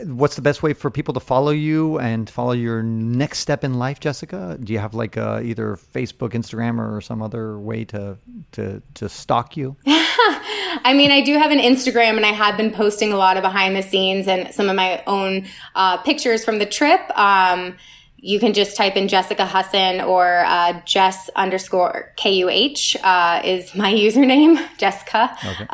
what's the best way for people to follow you and follow your next step in life, Jessica? Do you have either Facebook, Instagram, or some other way to stalk you? I mean, I do have an Instagram, and I have been posting a lot of behind the scenes and some of my own pictures from the trip. You can just type in Jessica Husson, or Jess_KUH is my username, Jessica. Okay.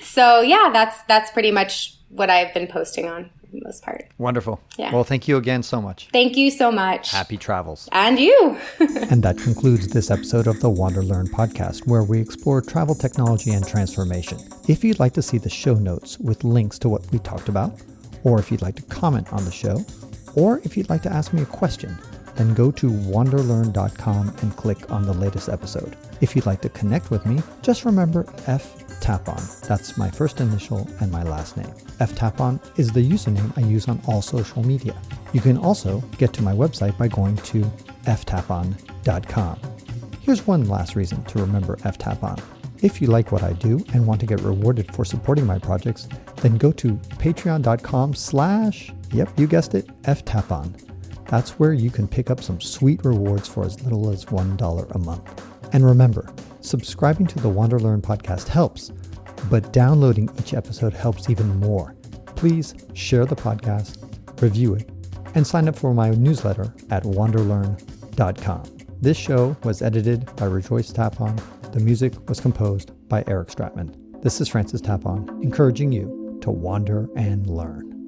So yeah, that's pretty much what I've been posting on for the most part. Wonderful. Yeah. Well, thank you again so much. Thank you so much. Happy travels. And you. And that concludes this episode of the WanderLearn podcast, where we explore travel technology and transformation. If you'd like to see the show notes with links to what we talked about, or if you'd like to comment on the show, or if you'd like to ask me a question, then go to WanderLearn.com and click on the latest episode. If you'd like to connect with me, just remember Tapon. That's my first initial and my last name. Tapon is the username I use on all social media. You can also get to my website by going to ftapon.com. Here's one last reason to remember Tapon. If you like what I do and want to get rewarded for supporting my projects, then go to patreon.com/ yep, you guessed it, ftapon. That's where you can pick up some sweet rewards for as little as $1 a month. And remember, subscribing to the WanderLearn podcast helps, but downloading each episode helps even more. Please share the podcast, review it, and sign up for my newsletter at WanderLearn.com. This show was edited by Rejoice Tapon. The music was composed by Eric Stratman. This is Francis Tapon, encouraging you to wander and learn.